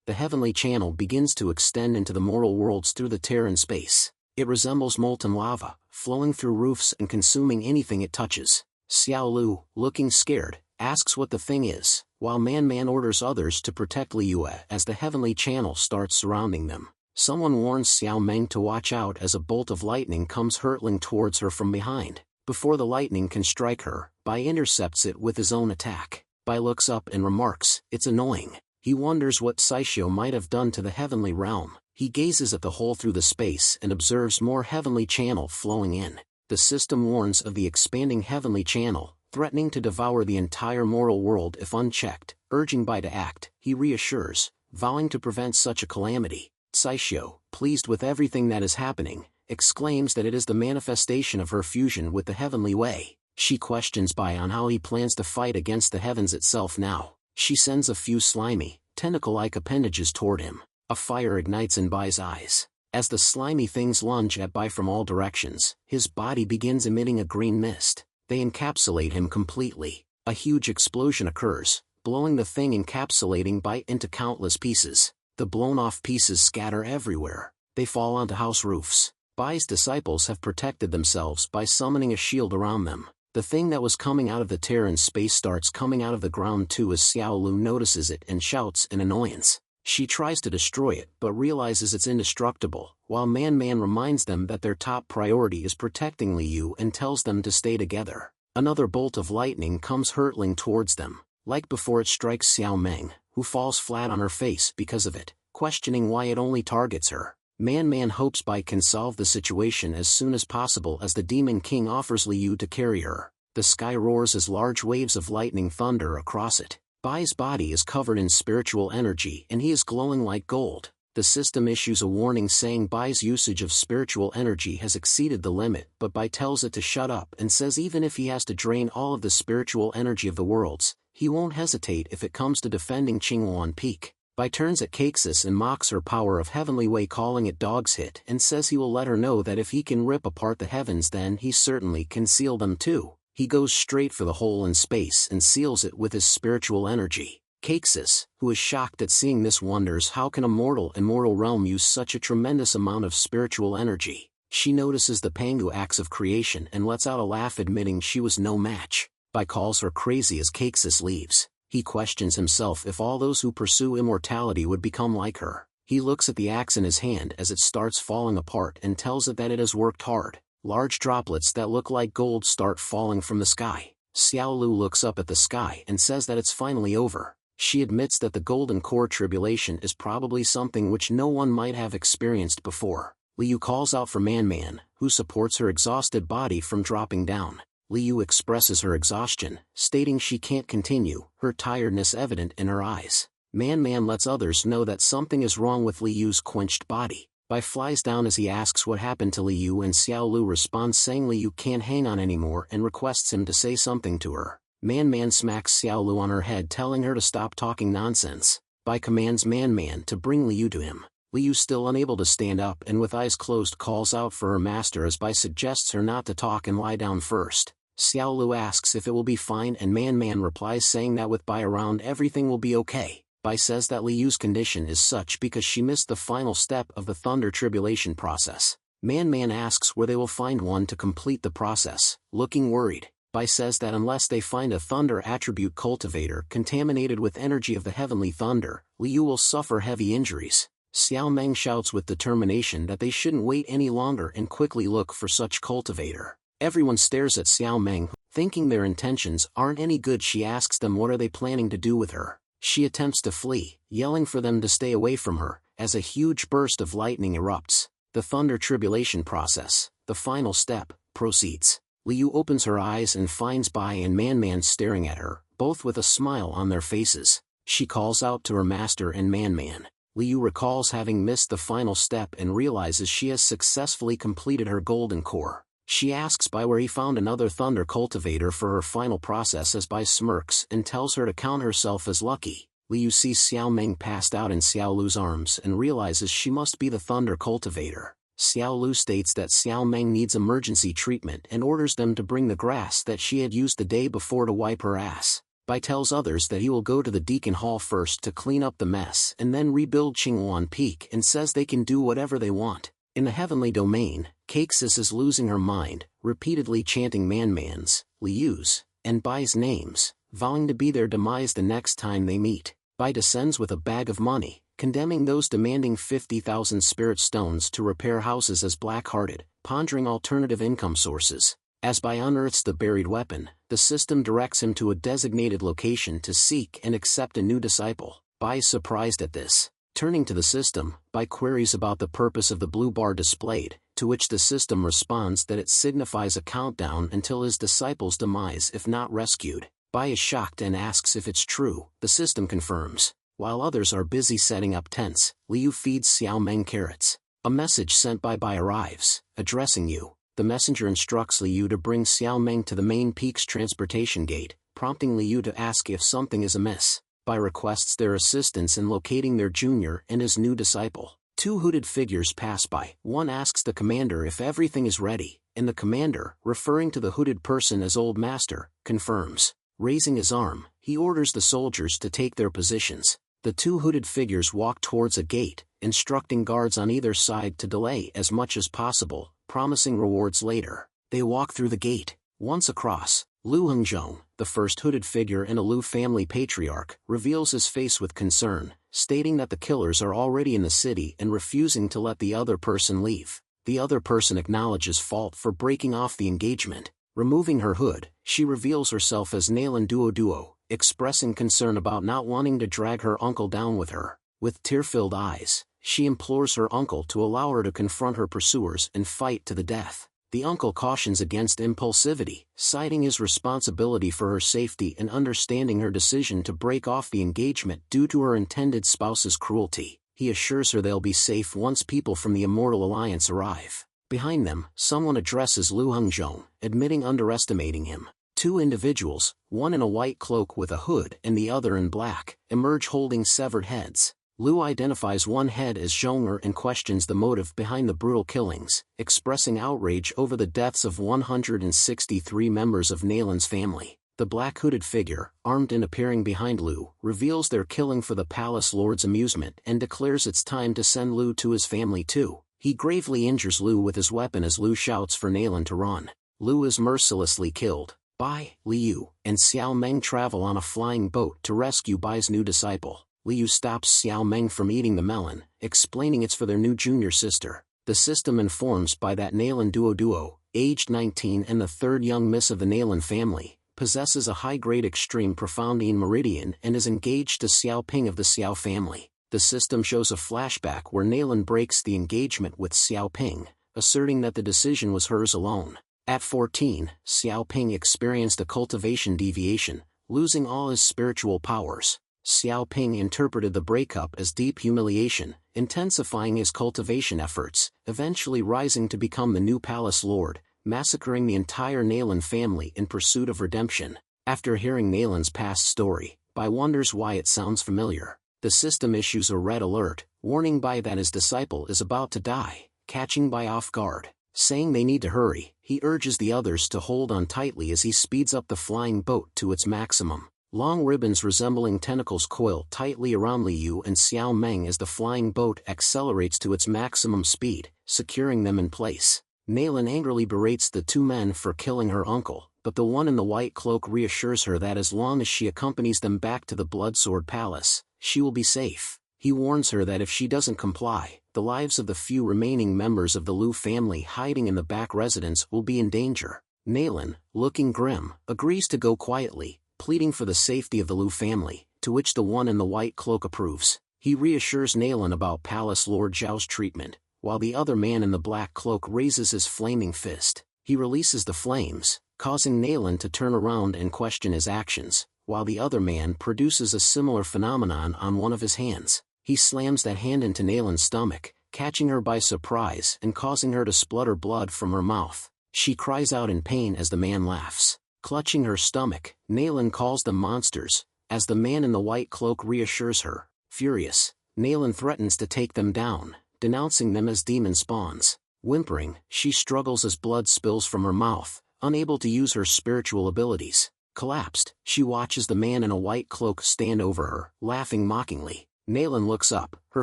the heavenly channel begins to extend into the mortal worlds through the tear in space. It resembles molten lava, flowing through roofs and consuming anything it touches. Xiao Lu, looking scared, asks what the thing is, while Man orders others to protect Liu as the heavenly channel starts surrounding them. Someone warns Xiao Meng to watch out as a bolt of lightning comes hurtling towards her from behind. Before the lightning can strike her, Bai intercepts it with his own attack. Bai looks up and remarks, "It's annoying." He wonders what Saishio might have done to the heavenly realm. He gazes at the hole through the space and observes more heavenly channel flowing in. The system warns of the expanding heavenly channel, threatening to devour the entire moral world if unchecked. Urging Bai to act, he reassures, vowing to prevent such a calamity. Saishio, pleased with everything that is happening, exclaims that it is the manifestation of her fusion with the heavenly way. She questions Bai on how he plans to fight against the heavens itself now. She sends a few slimy, tentacle-like appendages toward him. A fire ignites in Bai's eyes. As the slimy things lunge at Bai from all directions, his body begins emitting a green mist. They encapsulate him completely. A huge explosion occurs, blowing the thing encapsulating Bai into countless pieces. The blown-off pieces scatter everywhere. They fall onto house roofs. Bai's disciples have protected themselves by summoning a shield around them. The thing that was coming out of the tear in space starts coming out of the ground too as Xiao Lu notices it and shouts in annoyance. She tries to destroy it but realizes it's indestructible, while Man reminds them that their top priority is protecting Liu and tells them to stay together. Another bolt of lightning comes hurtling towards them. Like before, it strikes Xiao Meng, who falls flat on her face because of it, questioning why it only targets her. Man hopes Bai can solve the situation as soon as possible as the Demon King offers Liu to carry her. The sky roars as large waves of lightning thunder across it. Bai's body is covered in spiritual energy and he is glowing like gold. The system issues a warning saying Bai's usage of spiritual energy has exceeded the limit, but Bai tells it to shut up and says even if he has to drain all of the spiritual energy of the worlds, he won't hesitate if it comes to defending Qinghuan Peak. Bai turns at Caxus and mocks her power of heavenly way, calling it dog's hit, and says he will let her know that if he can rip apart the heavens then he certainly can seal them too. He goes straight for the hole in space and seals it with his spiritual energy. Caxus, who is shocked at seeing this, wonders how can a mortal in mortal realm use such a tremendous amount of spiritual energy. She notices the Pangu acts of creation and lets out a laugh, admitting she was no match. Bai calls her crazy as Caxus leaves. He questions himself if all those who pursue immortality would become like her. He looks at the axe in his hand as it starts falling apart and tells it that it has worked hard. Large droplets that look like gold start falling from the sky. Xiao Lu looks up at the sky and says that it's finally over. She admits that the Golden Core tribulation is probably something which no one might have experienced before. Liu calls out for Man, who supports her exhausted body from dropping down. Liu expresses her exhaustion, stating she can't continue, her tiredness evident in her eyes. Man lets others know that something is wrong with Liu's quenched body. Bai flies down as he asks what happened to Liu, and Xiao Lu responds saying Liu can't hang on anymore and requests him to say something to her. Man smacks Xiao Lu on her head, telling her to stop talking nonsense. Bai commands Man to bring Liu to him. Liu, still unable to stand up and with eyes closed, calls out for her master as Bai suggests her not to talk and lie down first. Xiao Lu asks if it will be fine and Man replies saying that with Bai around everything will be okay. Bai says that Liu's condition is such because she missed the final step of the Thunder Tribulation process. Man asks where they will find one to complete the process. Looking worried, Bai says that unless they find a Thunder Attribute Cultivator contaminated with energy of the Heavenly Thunder, Liu will suffer heavy injuries. Xiao Meng shouts with determination that they shouldn't wait any longer and quickly look for such cultivator. Everyone stares at Xiao Meng, thinking their intentions aren't any good. She asks them what are they planning to do with her. She attempts to flee, yelling for them to stay away from her, as a huge burst of lightning erupts. The Thunder Tribulation process, the final step, proceeds. Liu opens her eyes and finds Bai and Man staring at her, both with a smile on their faces. She calls out to her master and Man. Liu recalls having missed the final step and realizes she has successfully completed her Golden Core. She asks Bai where he found another Thunder Cultivator for her final process as Bai smirks and tells her to count herself as lucky. Liu sees Xiao Meng passed out in Xiao Lu's arms and realizes she must be the Thunder Cultivator. Xiao Lu states that Xiao Meng needs emergency treatment and orders them to bring the grass that she had used the day before to wipe her ass. Bai tells others that he will go to the Deacon Hall first to clean up the mess and then rebuild Qinghuan Peak, and says they can do whatever they want. In the heavenly domain, Caxis is losing her mind, repeatedly chanting Man's, Liu's, and Bai's names, vowing to be their demise the next time they meet. Bai descends with a bag of money, condemning those demanding 50,000 spirit stones to repair houses as black-hearted, pondering alternative income sources. As Bai unearths the buried weapon, the system directs him to a designated location to seek and accept a new disciple. Bai is surprised at this. Turning to the system, Bai queries about the purpose of the blue bar displayed, to which the system responds that it signifies a countdown until his disciple's demise if not rescued. Bai is shocked and asks if it's true. The system confirms. While others are busy setting up tents, Liu feeds Xiao Meng carrots. A message sent by Bai arrives, addressing Yu. The messenger instructs Liu to bring Xiao Meng to the main peak's transportation gate, prompting Liu to ask if something is amiss. Bai requests their assistance in locating their junior and his new disciple. Two hooded figures pass by. One asks the commander if everything is ready, and the commander, referring to the hooded person as Old Master, confirms. Raising his arm, he orders the soldiers to take their positions. The two hooded figures walk towards a gate, instructing guards on either side to delay as much as possible, promising rewards later. They walk through the gate. Once across, Lu Hengzhong, the first hooded figure in a Lu family patriarch, reveals his face with concern, stating that the killers are already in the city and refusing to let the other person leave. The other person acknowledges fault for breaking off the engagement. Removing her hood, she reveals herself as Nalan Duo, expressing concern about not wanting to drag her uncle down with her. With tear-filled eyes, she implores her uncle to allow her to confront her pursuers and fight to the death. The uncle cautions against impulsivity, citing his responsibility for her safety and understanding her decision to break off the engagement due to her intended spouse's cruelty. He assures her they'll be safe once people from the Immortal Alliance arrive. Behind them, someone addresses Lu Hengzhong, admitting underestimating him. Two individuals, one in a white cloak with a hood and the other in black, emerge holding severed heads. Lu identifies one head as Zhong'er and questions the motive behind the brutal killings, expressing outrage over the deaths of 163 members of Nalan's family. The black-hooded figure, armed and appearing behind Lu, reveals their killing for the palace lord's amusement and declares it's time to send Lu to his family too. He gravely injures Lu with his weapon as Lu shouts for Nalan to run. Lu is mercilessly killed. Bai, Liu, and Xiao Meng travel on a flying boat to rescue Bai's new disciple. Liu stops Xiao Meng from eating the melon, explaining it's for their new junior sister. The system informs Bai that Nalan Duo, aged 19 and the third young miss of the Nalan family, possesses a high-grade extreme profoundine meridian and is engaged to Xiao Ping of the Xiao family. The system shows a flashback where Nalan breaks the engagement with Xiao Ping, asserting that the decision was hers alone. At 14, Xiao Ping experienced a cultivation deviation, losing all his spiritual powers. Xiao Ping interpreted the breakup as deep humiliation, intensifying his cultivation efforts, eventually rising to become the new palace lord, massacring the entire Nalan family in pursuit of redemption. After hearing Nalan's past story, Bai wonders why it sounds familiar. The system issues a red alert, warning Bai that his disciple is about to die, catching Bai off guard. Saying they need to hurry, he urges the others to hold on tightly as he speeds up the flying boat to its maximum. Long ribbons resembling tentacles coil tightly around Liu and Xiao Meng as the flying boat accelerates to its maximum speed, securing them in place. Nalan angrily berates the two men for killing her uncle, but the one in the white cloak reassures her that as long as she accompanies them back to the Bloodsword Palace, she will be safe. He warns her that if she doesn't comply, the lives of the few remaining members of the Lu family hiding in the back residence will be in danger. Nalan, looking grim, agrees to go quietly, pleading for the safety of the Lu family, to which the one in the white cloak approves. He reassures Nalan about Palace Lord Zhao's treatment, while the other man in the black cloak raises his flaming fist. He releases the flames, causing Nalan to turn around and question his actions, while the other man produces a similar phenomenon on one of his hands. He slams that hand into Nalan's stomach, catching her by surprise and causing her to splutter blood from her mouth. She cries out in pain as the man laughs. Clutching her stomach, Nalan calls them monsters, as the man in the white cloak reassures her. Furious, Nalan threatens to take them down, denouncing them as demon spawns. Whimpering, she struggles as blood spills from her mouth, unable to use her spiritual abilities. Collapsed, she watches the man in a white cloak stand over her, laughing mockingly. Nalan looks up, her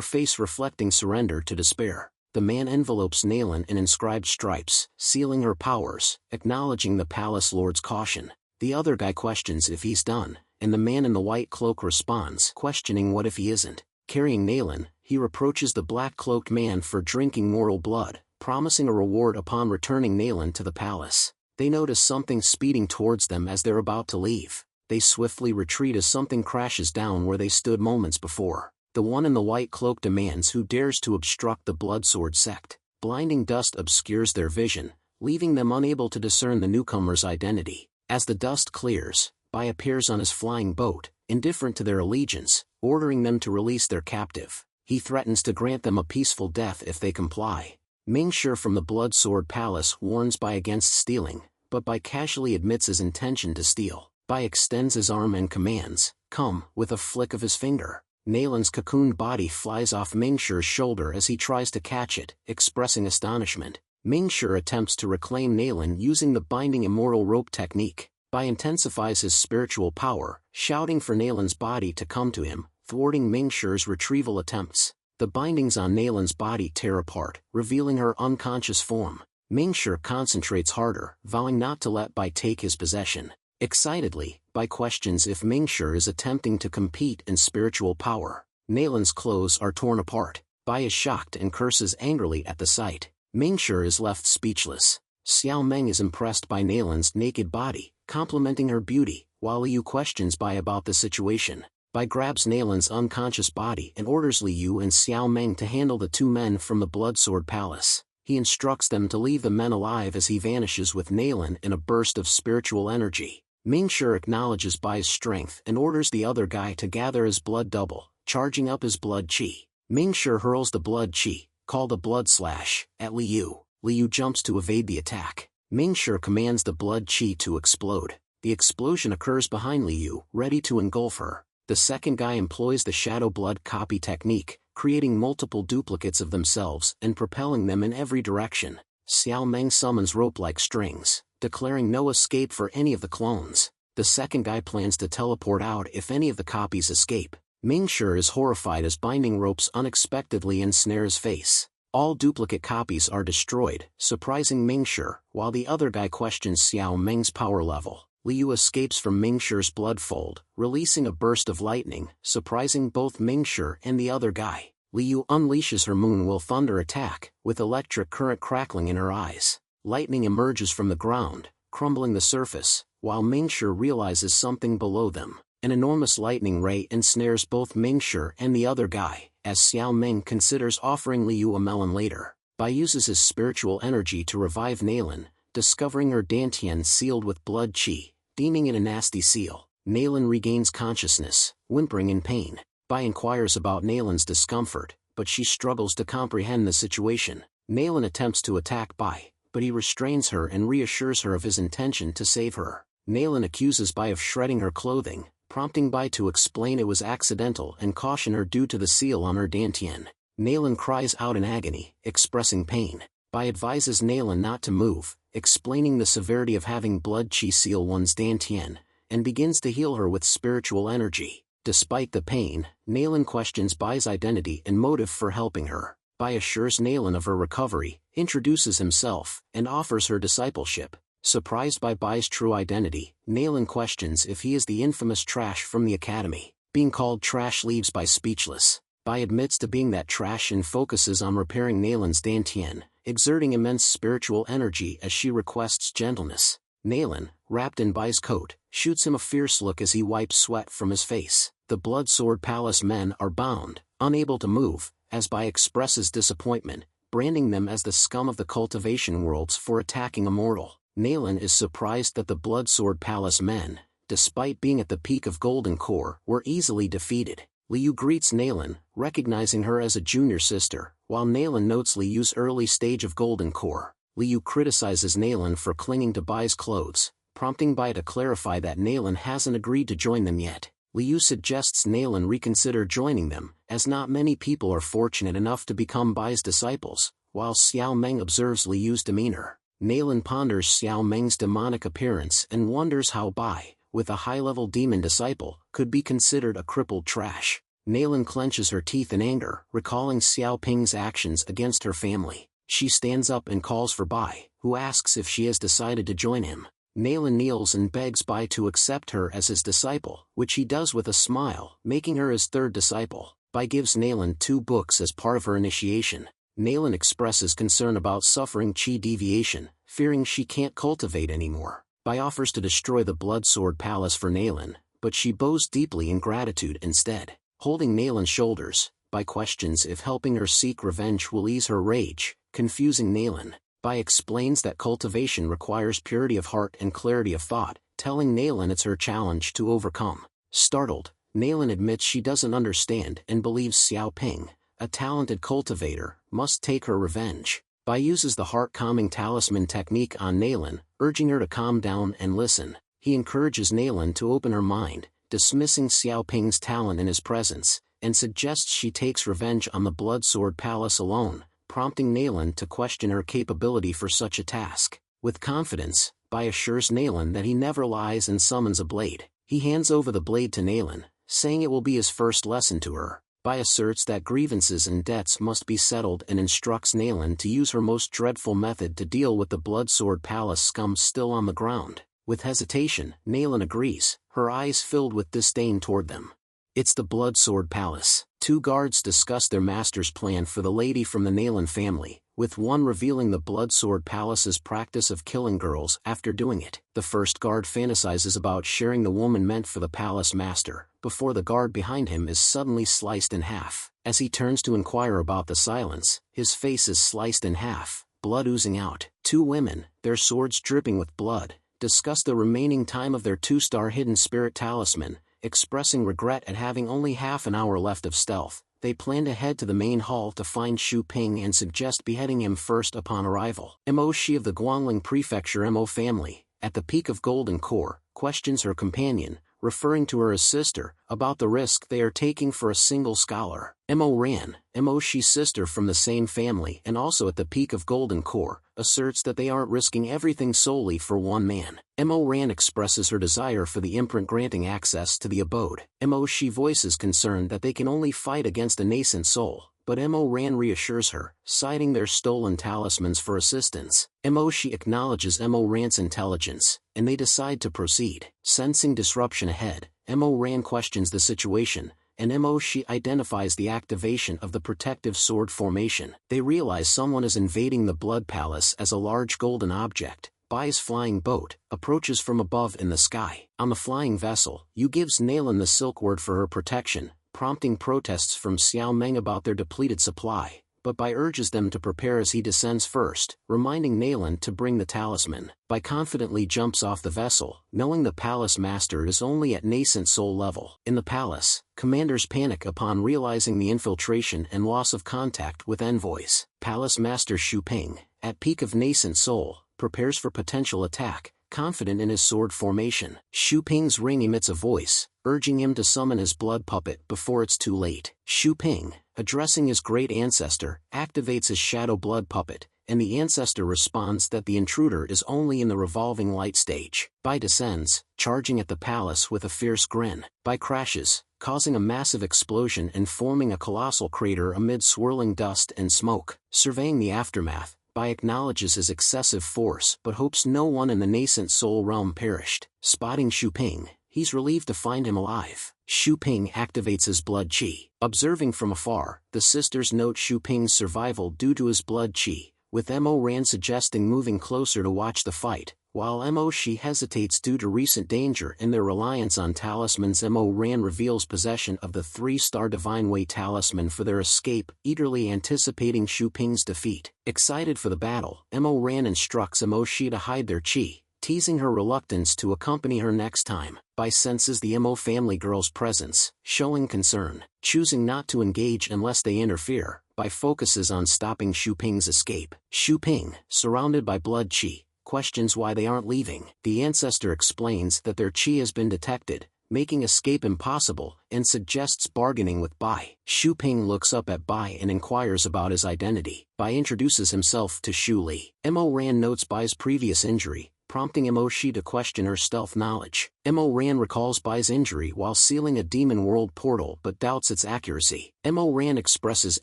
face reflecting surrender to despair. The man envelopes Nalan in inscribed stripes, sealing her powers, acknowledging the palace lord's caution. The other guy questions if he's done, and the man in the white cloak responds, questioning what if he isn't. Carrying Nalan, he reproaches the black-cloaked man for drinking mortal blood, promising a reward upon returning Nalan to the palace. They notice something speeding towards them as they're about to leave. They swiftly retreat as something crashes down where they stood moments before. The one in the white cloak demands who dares to obstruct the Bloodsword sect. Blinding dust obscures their vision, leaving them unable to discern the newcomer's identity. As the dust clears, Bai appears on his flying boat, indifferent to their allegiance, ordering them to release their captive. He threatens to grant them a peaceful death if they comply. Mingshi from the Bloodsword Palace warns Bai against stealing, but Bai casually admits his intention to steal. Bai extends his arm and commands, "Come," with a flick of his finger. Nalan's cocooned body flies off Mingshi's shoulder as he tries to catch it, expressing astonishment. Mingshi attempts to reclaim Nalan using the binding immortal rope technique. Bai intensifies his spiritual power, shouting for Nalan's body to come to him, thwarting Mingshi's retrieval attempts. The bindings on Nalan's body tear apart, revealing her unconscious form. Mingshi concentrates harder, vowing not to let Bai take his possession. Excitedly, Bai questions if Mingshi is attempting to compete in spiritual power. Nalan's clothes are torn apart. Bai is shocked and curses angrily at the sight. Mingshi is left speechless. Xiao Meng is impressed by Nalan's naked body, complimenting her beauty, while Liu questions Bai about the situation. Bai grabs Nalan's unconscious body and orders Liu and Xiao Meng to handle the two men from the Bloodsword Palace. He instructs them to leave the men alive as he vanishes with Nalan in a burst of spiritual energy. Mingshi acknowledges Bai's strength and orders the other guy to gather his blood double, charging up his blood chi. Mingshi hurls the blood chi, called a blood slash, at Liu. Liu jumps to evade the attack. Mingshi commands the blood chi to explode. The explosion occurs behind Liu, ready to engulf her. The second guy employs the shadow blood copy technique, creating multiple duplicates of themselves and propelling them in every direction. Xiao Meng summons rope-like strings, declaring no escape for any of the clones. The second guy plans to teleport out if any of the copies escape. Mingshi is horrified as binding ropes unexpectedly ensnare his face. All duplicate copies are destroyed, surprising Mingshi, while the other guy questions Xiao Meng's power level. Liu escapes from Mingshi's bloodfold, releasing a burst of lightning, surprising both Mingshi and the other guy. Liu unleashes her moon-will thunder attack, with electric current crackling in her eyes. Lightning emerges from the ground, crumbling the surface, while Mingshi realizes something below them. An enormous lightning ray ensnares both Mingshi and the other guy, as Xiao Meng considers offering Liu a melon later. Bai uses his spiritual energy to revive Nalan, discovering her dantian sealed with blood chi, deeming it a nasty seal. Nalan regains consciousness, whimpering in pain. Bai inquires about Nalan's discomfort, but she struggles to comprehend the situation. Nalan attempts to attack Bai, but he restrains her and reassures her of his intention to save her. Nalan accuses Bai of shredding her clothing, prompting Bai to explain it was accidental and caution her due to the seal on her dantian. Nalan cries out in agony, expressing pain. Bai advises Nalan not to move, explaining the severity of having blood chi seal one's dantian, and begins to heal her with spiritual energy. Despite the pain, Nalan questions Bai's identity and motive for helping her. Bai assures Nalan of her recovery, introduces himself, and offers her discipleship. Surprised by Bai's true identity, Nalan questions if he is the infamous Trash from the academy. Being called Trash leaves Bai speechless. Bai admits to being that Trash and focuses on repairing Nalan's dantian, exerting immense spiritual energy as she requests gentleness. Nalan, wrapped in Bai's coat, shoots him a fierce look as he wipes sweat from his face. The Bloodsword Palace men are bound, unable to move, as Bai expresses disappointment, branding them as the scum of the cultivation worlds for attacking a mortal. Nalan is surprised that the Bloodsword Palace men, despite being at the peak of Golden Core, were easily defeated. Liu greets Nalan, recognizing her as a junior sister, while Nalan notes Liu's early stage of Golden Core. Liu criticizes Nalan for clinging to Bai's clothes, prompting Bai to clarify that Nalan hasn't agreed to join them yet. Liu suggests Nalan reconsider joining them, as not many people are fortunate enough to become Bai's disciples, while Xiao Meng observes Liu's demeanor. Nalan ponders Xiao Meng's demonic appearance and wonders how Bai, with a high-level demon disciple, could be considered a crippled trash. Nalan clenches her teeth in anger, recalling Xiao Ping's actions against her family. She stands up and calls for Bai, who asks if she has decided to join him. Nalan kneels and begs Bai to accept her as his disciple, which he does with a smile, making her his third disciple. Bai gives Nalan 2 books as part of her initiation. Nalan expresses concern about suffering chi deviation, fearing she can't cultivate anymore. Bai offers to destroy the Blood Sword Palace for Nalan, but she bows deeply in gratitude instead. Holding Nalan's shoulders, Bai questions if helping her seek revenge will ease her rage, confusing Nalan. Bai explains that cultivation requires purity of heart and clarity of thought, telling Nalan it's her challenge to overcome. Startled, Nalan admits she doesn't understand and believes Xiao Ping, a talented cultivator, must take her revenge. Bai uses the heart-calming talisman technique on Nalan, urging her to calm down and listen. He encourages Nalan to open her mind, dismissing Xiao Ping's talent in his presence, and suggests she takes revenge on the Blood Sword Palace alone, prompting Nalan to question her capability for such a task. With confidence, Bai assures Nalan that he never lies and summons a blade. He hands over the blade to Nalan, saying it will be his first lesson to her. Bai asserts that grievances and debts must be settled and instructs Nalan to use her most dreadful method to deal with the Blood Sword Palace scum still on the ground. With hesitation, Nalan agrees, her eyes filled with disdain toward them. It's the Blood Sword Palace. 2 guards discuss their master's plan for the lady from the Nalan family, with one revealing the Blood Sword Palace's practice of killing girls after doing it. The first guard fantasizes about sharing the woman meant for the palace master, before the guard behind him is suddenly sliced in half. As he turns to inquire about the silence, his face is sliced in half, blood oozing out. 2 women, their swords dripping with blood, discuss the remaining time of their 2-star hidden spirit talisman, expressing regret at having only half an hour left of stealth. They plan to head to the main hall to find Xu Ping and suggest beheading him first upon arrival. Mo Shi of the Guangling Prefecture Mo family, at the peak of Golden Core, questions her companion, referring to her as sister, about the risk they are taking for a single scholar. Mo Ran, Mo Shi's sister from the same family and also at the peak of Golden Core, asserts that they aren't risking everything solely for one man. Mo Ran expresses her desire for the imprint granting access to the abode. Mo Shi voices concern that they can only fight against a nascent soul, but Mo Ran reassures her, citing their stolen talismans for assistance. Mo Shi acknowledges Mo Ran's intelligence, and they decide to proceed. Sensing disruption ahead, Mo Ran questions the situation, and Mo Shi identifies the activation of the protective sword formation. They realize someone is invading the Blood Palace as a large golden object. Bai's flying boat approaches from above in the sky. On the flying vessel, Yu gives Nalan the silk word for her protection, prompting protests from Xiao Meng about their depleted supply, but Bai urges them to prepare as he descends first, reminding Nalan to bring the talisman. Bai confidently jumps off the vessel, knowing the palace master is only at nascent soul level. In the palace, commanders panic upon realizing the infiltration and loss of contact with envoys. Palace master Xu Ping, at peak of nascent soul, prepares for potential attack, confident in his sword formation. Xu Ping's ring emits a voice, urging him to summon his blood puppet before it's too late. Xu Ping, addressing his great ancestor, activates his shadow blood puppet, and the ancestor responds that the intruder is only in the revolving light stage. Bai descends, charging at the palace with a fierce grin. Bai crashes, causing a massive explosion and forming a colossal crater amid swirling dust and smoke. Surveying the aftermath, Bai acknowledges his excessive force but hopes no one in the nascent soul realm perished. Spotting Xu Ping, he's relieved to find him alive. Xu Ping activates his blood qi. Observing from afar, the sisters note Xu Ping's survival due to his blood qi, with Mo Ran suggesting moving closer to watch the fight, while Mo Shi hesitates due to recent danger and their reliance on talismans. Mo Ran reveals possession of the 3-star Divine Way talisman for their escape, eagerly anticipating Xu Ping's defeat. Excited for the battle, Mo Ran instructs Mo Shi to hide their qi, teasing her reluctance to accompany her next time. Bai senses the Mo family girl's presence, showing concern. Choosing not to engage unless they interfere, Bai focuses on stopping Xu Ping's escape. Xu Ping, surrounded by blood qi, questions why they aren't leaving. The ancestor explains that their qi has been detected, making escape impossible, and suggests bargaining with Bai. Xu Ping looks up at Bai and inquires about his identity. Bai introduces himself to Xu Li. Mo Ran notes Bai's previous injury, prompting Mo Shi to question her stealth knowledge. Mo Ran recalls Bai's injury while sealing a demon world portal but doubts its accuracy. Mo Ran expresses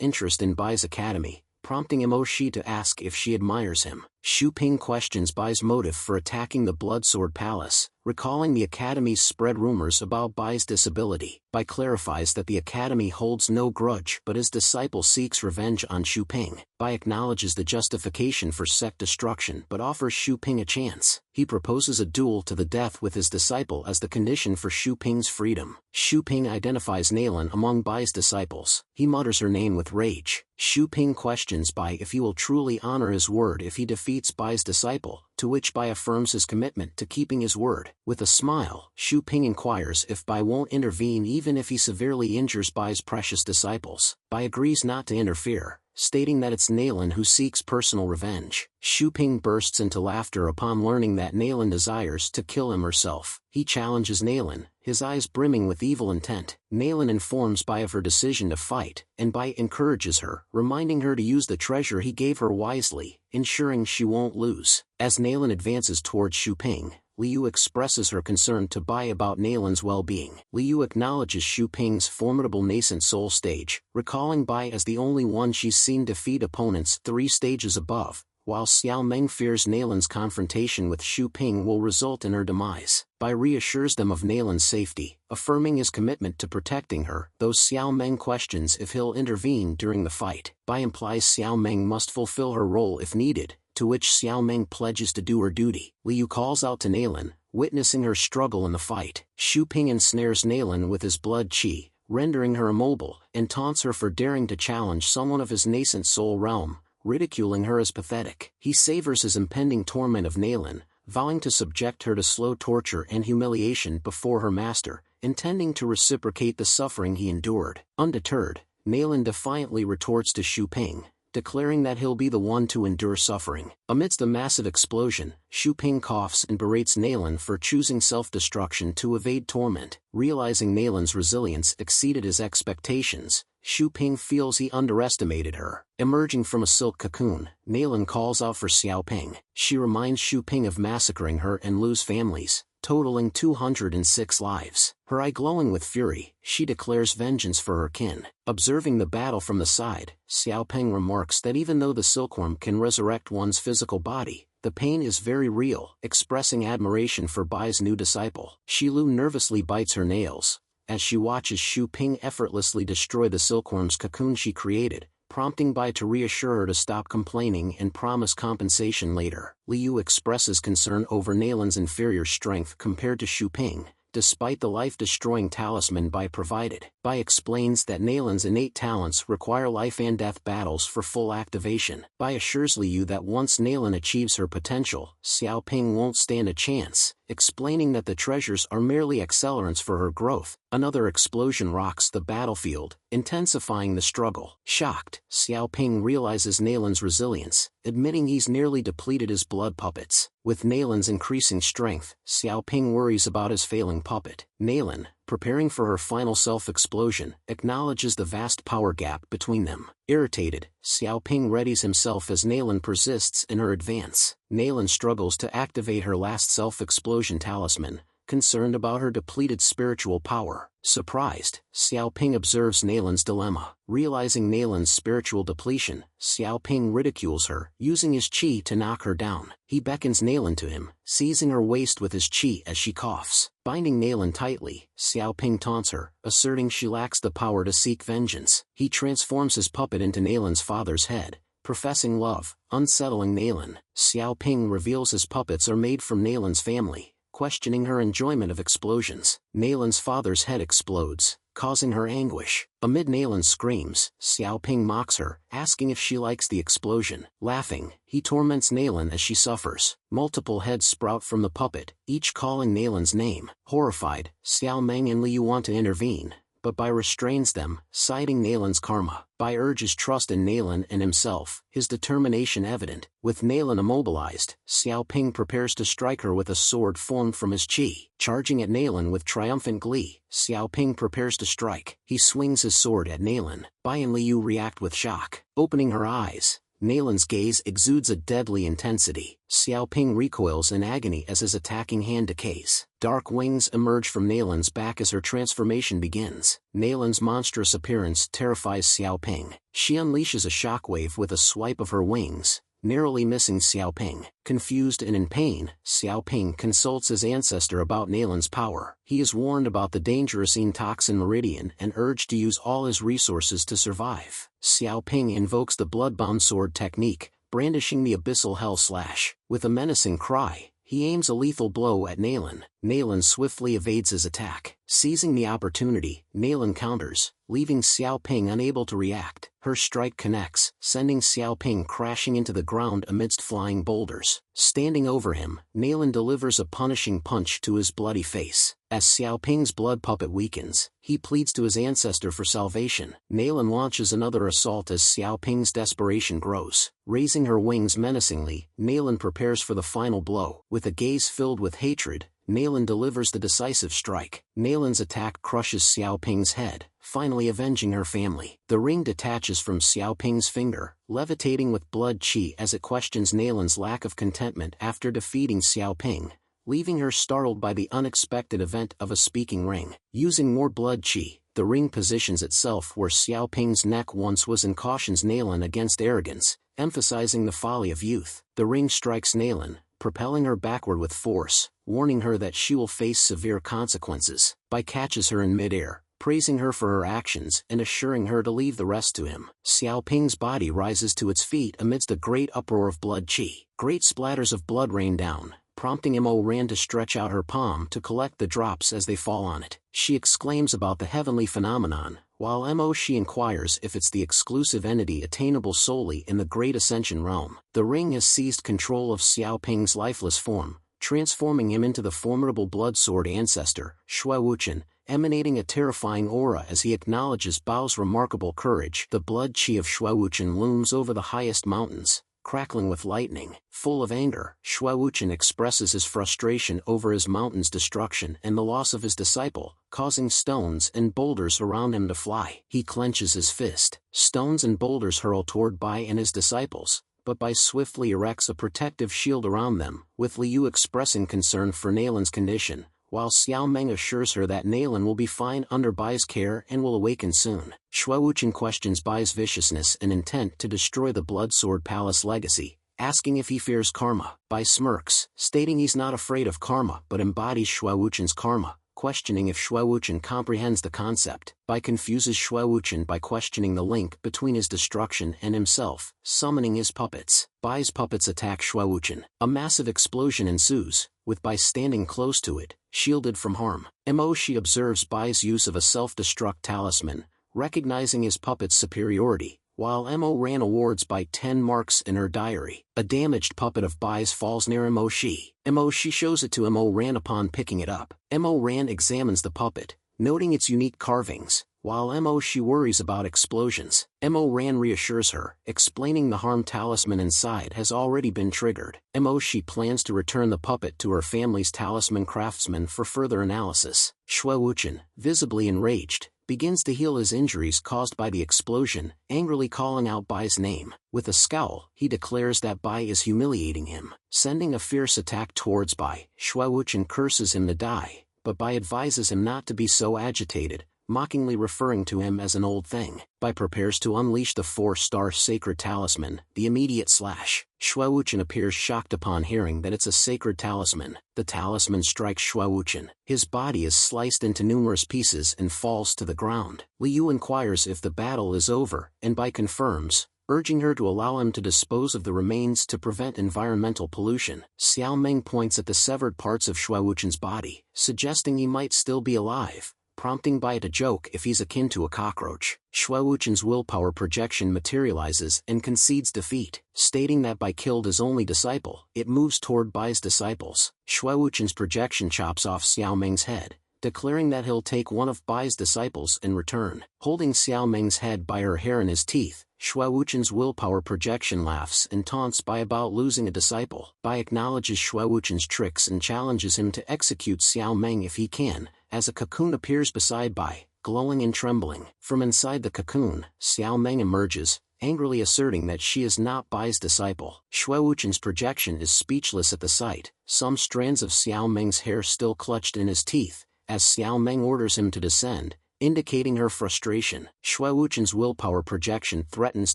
interest in Bai's academy, prompting Mo Shi to ask if she admires him. Xu Ping questions Bai's motive for attacking the Bloodsword Palace, recalling the Academy's spread rumors about Bai's disability. Bai clarifies that the Academy holds no grudge but his disciple seeks revenge on Xu Ping. Bai acknowledges the justification for sect destruction but offers Xu Ping a chance. He proposes a duel to the death with his disciple as the condition for Xu Ping's freedom. Xu Ping identifies Nalan among Bai's disciples. He mutters her name with rage. Xu Ping questions Bai if he will truly honor his word if he defeats Bai's disciple, to which Bai affirms his commitment to keeping his word. With a smile, Xu Ping inquires if Bai won't intervene even if he severely injures Bai's precious disciples. Bai agrees not to interfere, stating that it's Nalan who seeks personal revenge. Xu Ping bursts into laughter upon learning that Nalan desires to kill him herself. He challenges Nalan, his eyes brimming with evil intent. Nalan informs Bai of her decision to fight, and Bai encourages her, reminding her to use the treasure he gave her wisely, ensuring she won't lose. As Nalan advances towards Xu Ping, Liu expresses her concern to Bai about Nalan's well-being. Liu acknowledges Xu Ping's formidable nascent soul stage, recalling Bai as the only one she's seen defeat opponents 3 stages above, while Xiao Meng fears Nalan's confrontation with Xu Ping will result in her demise. Bai reassures them of Nalan's safety, affirming his commitment to protecting her, though Xiao Meng questions if he'll intervene during the fight. Bai implies Xiao Meng must fulfill her role if needed, to which Xiao Meng pledges to do her duty. Liu calls out to Nalan, witnessing her struggle in the fight. Xu Ping ensnares Nalan with his blood qi, rendering her immobile, and taunts her for daring to challenge someone of his nascent soul realm, ridiculing her as pathetic. He savors his impending torment of Nalan, vowing to subject her to slow torture and humiliation before her master, intending to reciprocate the suffering he endured. Undeterred, Nalan defiantly retorts to Xu Ping, declaring that he'll be the one to endure suffering. Amidst a massive explosion, Xu Ping coughs and berates Nalan for choosing self-destruction to evade torment. Realizing Nalan's resilience exceeded his expectations, Xu Ping feels he underestimated her. Emerging from a silk cocoon, Nalan calls out for Xiao Ping. She reminds Xu Ping of massacring her and Lu's families, totaling 206 lives. Her eye glowing with fury, she declares vengeance for her kin. Observing the battle from the side, Xiao Ping remarks that even though the silkworm can resurrect one's physical body, the pain is very real, expressing admiration for Bai's new disciple. Shilu nervously bites her nails, as she watches Xu Ping effortlessly destroy the silkworm's cocoon she created, prompting Bai to reassure her to stop complaining and promise compensation later. Liu expresses concern over Nalan's inferior strength compared to Xu Ping, despite the life-destroying talisman Bai provided. Bai explains that Nalan's innate talents require life and death battles for full activation. Bai assures Liu that once Nalan achieves her potential, Xiao Ping won't stand a chance, explaining that the treasures are merely accelerants for her growth. Another explosion rocks the battlefield, intensifying the struggle. Shocked, Xiao Ping realizes Nalan's resilience, admitting he's nearly depleted his blood puppets. With Nalan's increasing strength, Xiao Ping worries about his failing puppet. Nalan, preparing for her final self-explosion, acknowledges the vast power gap between them. Irritated, Xiao Ping readies himself as Nalan persists in her advance. Nalan struggles to activate her last self-explosion talisman, concerned about her depleted spiritual power. Surprised, Xiao Ping observes Nalan's dilemma. Realizing Nalan's spiritual depletion, Xiao Ping ridicules her, using his qi to knock her down. He beckons Nalan to him, seizing her waist with his qi as she coughs. Binding Nalan tightly, Xiao Ping taunts her, asserting she lacks the power to seek vengeance. He transforms his puppet into Nalan's father's head, professing love, unsettling Nalan. Xiao Ping reveals his puppets are made from Nalan's family, questioning her enjoyment of explosions. Nalan's father's head explodes, causing her anguish. Amid Nalan's screams, Xiao Ping mocks her, asking if she likes the explosion. Laughing, he torments Nalan as she suffers. Multiple heads sprout from the puppet, each calling Nalan's name. Horrified, Xiao Meng and Liu want to intervene, but Bai restrains them, citing Nalan's karma. Bai urges trust in Nalan and himself, his determination evident. With Nalan immobilized, Xiao Ping prepares to strike her with a sword formed from his qi. Charging at Nalan with triumphant glee, Xiao Ping prepares to strike. He swings his sword at Nalan. Bai and Liu react with shock. Opening her eyes, Nalan's gaze exudes a deadly intensity. Xiaoping recoils in agony as his attacking hand decays. Dark wings emerge from Nalan's back as her transformation begins. Nalan's monstrous appearance terrifies Xiaoping. She unleashes a shockwave with a swipe of her wings, narrowly missing Xiaoping. Confused and in pain, Xiaoping consults his ancestor about Nalan's power. He is warned about the dangerous toxin meridian and urged to use all his resources to survive. Xiaoping invokes the blood-bound sword technique, brandishing the abyssal hell slash. With a menacing cry, he aims a lethal blow at Nalan. Nalan swiftly evades his attack. Seizing the opportunity, Nalan counters, leaving Xiaoping unable to react. Her strike connects, sending Xiaoping crashing into the ground amidst flying boulders. Standing over him, Nalan delivers a punishing punch to his bloody face. As Xiaoping's blood puppet weakens, he pleads to his ancestor for salvation. Nalan launches another assault as Xiaoping's desperation grows. Raising her wings menacingly, Nalan prepares for the final blow. With a gaze filled with hatred, Nalan delivers the decisive strike. Nalan's attack crushes Xiaoping's head, finally avenging her family. The ring detaches from Xiaoping's finger, levitating with blood qi as it questions Nalan's lack of contentment after defeating Xiaoping, leaving her startled by the unexpected event of a speaking ring. Using more blood qi, the ring positions itself where Xiaoping's neck once was and cautions Nalan against arrogance, emphasizing the folly of youth. The ring strikes Nalan, propelling her backward with force, warning her that she will face severe consequences. Bai catches her in midair, praising her for her actions and assuring her to leave the rest to him. Xiaoping's body rises to its feet amidst a great uproar of blood qi. Great splatters of blood rain down, prompting Mo Ran to stretch out her palm to collect the drops as they fall on it. She exclaims about the heavenly phenomenon, while Mo Shi inquires if it's the exclusive entity attainable solely in the Great Ascension realm. The ring has seized control of Xiaoping's lifeless form, transforming him into the formidable blood sword ancestor, Shui Wuchen, emanating a terrifying aura as he acknowledges Bao's remarkable courage. The blood qi of Shui Wuchen looms over the highest mountains, crackling with lightning. Full of anger, Shui Wuchen expresses his frustration over his mountain's destruction and the loss of his disciple, causing stones and boulders around him to fly. He clenches his fist. Stones and boulders hurl toward Bai and his disciples, but Bai swiftly erects a protective shield around them, with Liu expressing concern for Nalan's condition, while Xiao Meng assures her that Nalan will be fine under Bai's care and will awaken soon. Shui Wuchen questions Bai's viciousness and intent to destroy the Blood Sword Palace legacy, asking if he fears karma. Bai smirks, stating he's not afraid of karma but embodies Shui Wuchen's karma, questioning if Shui Wuchen comprehends the concept. Bai confuses Shui Wuchen by questioning the link between his destruction and himself, summoning his puppets. Bai's puppets attack Shui Wuchen. A massive explosion ensues, with Bai standing close to it, shielded from harm. Mo Shi observes Bai's use of a self-destruct talisman, recognizing his puppet's superiority, while Mo Ran awards Bai 10 marks in her diary. A damaged puppet of Bai's falls near Mo Shi. Mo Shi shows it to Mo Ran upon picking it up. Mo Ran examines the puppet, noting its unique carvings, while Mo Shi worries about explosions. Mo Ran reassures her, explaining the harm talisman inside has already been triggered. Mo Shi plans to return the puppet to her family's talisman craftsman for further analysis. Shui Wuchen, visibly enraged, begins to heal his injuries caused by the explosion, angrily calling out Bai's name. With a scowl, he declares that Bai is humiliating him. Sending a fierce attack towards Bai, Shui Wuchen curses him to die, but Bai advises him not to be so agitated, mockingly referring to him as an old thing. Bai prepares to unleash the 4-star sacred talisman, the immediate slash. Shui Wuchen appears shocked upon hearing that it's a sacred talisman. The talisman strikes Shui Wuchen. His body is sliced into numerous pieces and falls to the ground. Liu inquires if the battle is over, and Bai confirms, urging her to allow him to dispose of the remains to prevent environmental pollution. Xiao Meng points at the severed parts of Shui Wuchen's body, suggesting he might still be alive, prompting Bai to joke if he's akin to a cockroach. Shui Wuchen's willpower projection materializes and concedes defeat, stating that Bai killed his only disciple. It moves toward Bai's disciples. Shui Wuchen's projection chops off Xiao Meng's head, declaring that he'll take one of Bai's disciples in return. Holding Xiao Meng's head by her hair in his teeth, Shui Wuchen's willpower projection laughs and taunts Bai about losing a disciple. Bai acknowledges Shui Wuchen's tricks and challenges him to execute Xiao Meng if he can, as a cocoon appears beside Bai, glowing and trembling. From inside the cocoon, Xiao Meng emerges, angrily asserting that she is not Bai's disciple. Shui Wuchen's projection is speechless at the sight, some strands of Xiao Meng's hair still clutched in his teeth, as Xiao Meng orders him to descend, indicating her frustration. Shui Wuchen's willpower projection threatens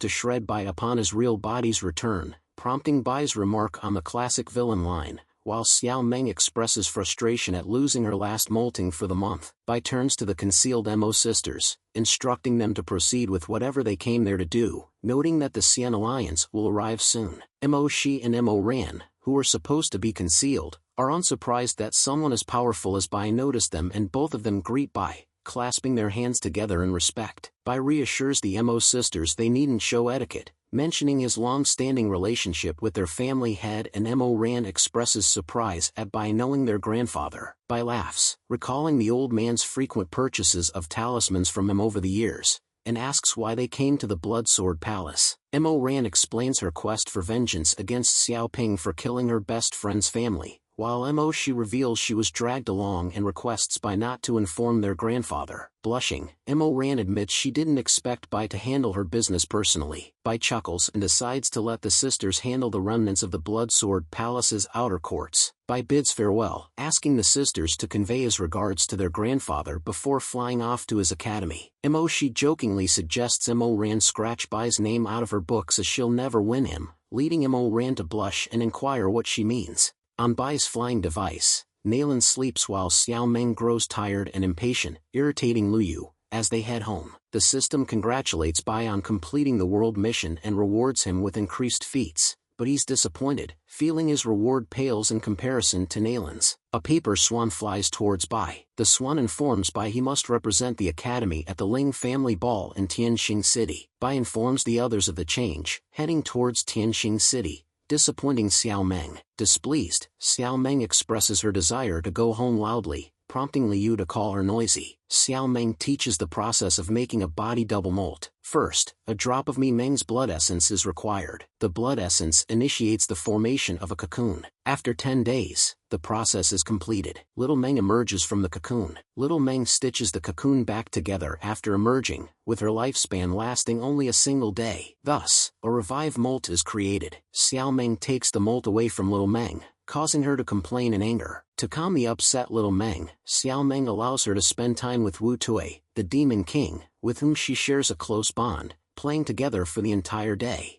to shred Bai upon his real body's return, prompting Bai's remark on the classic villain line, while Xiao Meng expresses frustration at losing her last molting for the month. Bai turns to the concealed Mo sisters, instructing them to proceed with whatever they came there to do, noting that the Xian Alliance will arrive soon. Mo Shi and Mo Ran, who are supposed to be concealed, are unsurprised that someone as powerful as Bai noticed them, and both of them greet Bai, clasping their hands together in respect. Bai reassures the Mo sisters they needn't show etiquette, mentioning his long-standing relationship with their family head, and Mo Ran expresses surprise at Bai knowing their grandfather. Bai laughs, recalling the old man's frequent purchases of talismans from him over the years, and asks why they came to the Blood Sword Palace. Mo Ran explains her quest for vengeance against Xiao Ping for killing her best friend's family, while Mo Shi reveals she was dragged along and requests Bai not to inform their grandfather. Blushing, Mo Ran admits she didn't expect Bai to handle her business personally. Bai chuckles and decides to let the sisters handle the remnants of the Blood Sword Palace's outer courts. Bai bids farewell, asking the sisters to convey his regards to their grandfather before flying off to his academy. Mo Shi jokingly suggests Mo Ran scratch Bai's name out of her books as she'll never win him, leading Mo Ran to blush and inquire what she means. On Bai's flying device, Nalan sleeps while Xiao Meng grows tired and impatient, irritating Lu Yu. As they head home, the system congratulates Bai on completing the world mission and rewards him with increased feats, but he's disappointed, feeling his reward pales in comparison to Nalan's. A paper swan flies towards Bai. The swan informs Bai he must represent the academy at the Ling family ball in Tianxing City. Bai informs the others of the change, heading towards Tianxing City, disappointing Xiao Meng. Displeased, Xiao Meng expresses her desire to go home loudly, prompting Liu to call her noisy. Xiao Meng teaches the process of making a body double molt. First, a drop of Mi Meng's blood essence is required. The blood essence initiates the formation of a cocoon. After 10 days, the process is completed. Little Meng emerges from the cocoon. Little Meng stitches the cocoon back together after emerging, with her lifespan lasting only a single day. Thus, a revived molt is created. Xiao Meng takes the molt away from Little Meng, causing her to complain in anger. To calm the upset Little Meng, Xiao Meng allows her to spend time with Wu Tui, the Demon King, with whom she shares a close bond, playing together for the entire day.